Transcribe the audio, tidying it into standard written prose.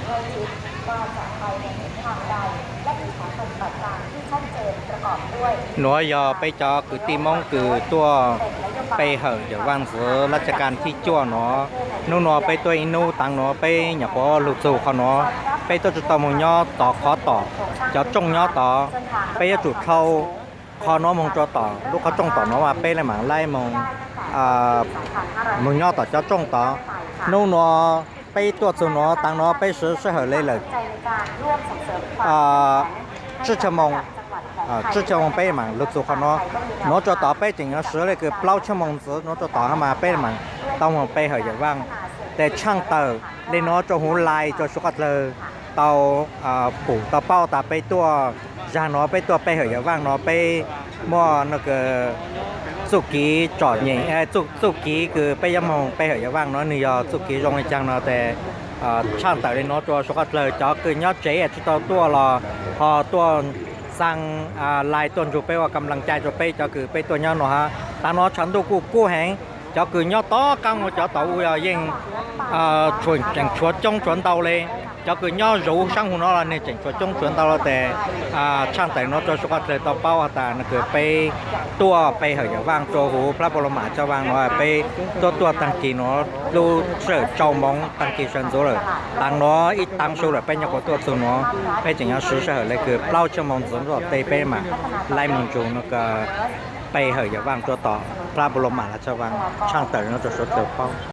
ด้วยคิดว่าจะไปในทิศทางใดและมีแผนปฏิบัติการที่ชัดเจนประกอบด้วย หน่วยยอไปจอคือตีมองคือตัวไปเหอะอย่าว่างเสือราชการที่จ้วเนาะนู่นเนาะไปตัวอินูตังเนาะไปอย่าพอลูกสู่เขาเนาะไปตัวจุดต่อมงย่อต่อขอต่อจะจงย่อต่อไปจุดเข้าคอเนาะมงจอต่อลูกเขาจงต่อเนาะว่าไปอะไรหมางไล่มงมงย่อต่อจะจงต่อนู่นเนาะไปตัวสู่เนาะตังเนาะไปซื้อเหอะเลยเลยชื่อชมงชื่อชมงไปหมางลูกสู่เขาเนาะเนาะจะต่อไปจริงๆซื้อเลยคือเปล่าชมงซื้อเนาะจะต่อเข้ามาไปหมางต้องไปเหอะอย่าว่างแต่ช่างเตอเลยเนาะจะหูลายจะสุกัดเลยเตาปูเตาเป้าตาไปตัวจานเนาะไปตัวไปเหอะอย่าว่างเนาะไปมั่วนั่นก็สุกี้จอดยิงสุกี้คือไปยำมองไปเหอะอย่าว่างเนาะนี่ยอสุกี้รงในจังเนาะแต่ช่างเตอเลยเนาะตัวสุกัดเลยจะคือยอดเจ๊ที่ตัวรอพอตัวสั่งลายต้นจุไปว่ากำลังใจจุไปจะคือไปตัวเนาะเนาะฮะตาเนาะฉันดูกู้แหงcho cứ nhau to căng một cho tàu yên chuẩn chẳng chuột trong chuẩn tàu lên cho cứ nhau rủ sang hôm nó là nên chẳng chuột trong chuẩn tàu là để trang tài nó cho số các tàu bao ta nó cứ bay tua bay hơi vang cho hồ pla bồ mã cho vang nó bay tua tăng kỳ nó lưu sở trâu móng tăng kỳ sân số rồi tăng nó ít tăng số rồi bay nhau có tua số nó bay chẳng nhau sửa sở lại cứ bao cho mong giống rồi tây bay mà lai mong chủ nó cứไปเหอะอย่าว่างตัวต่อพระบรมมหาราชวังช่างเต๋อเราจะสดเจอเป้า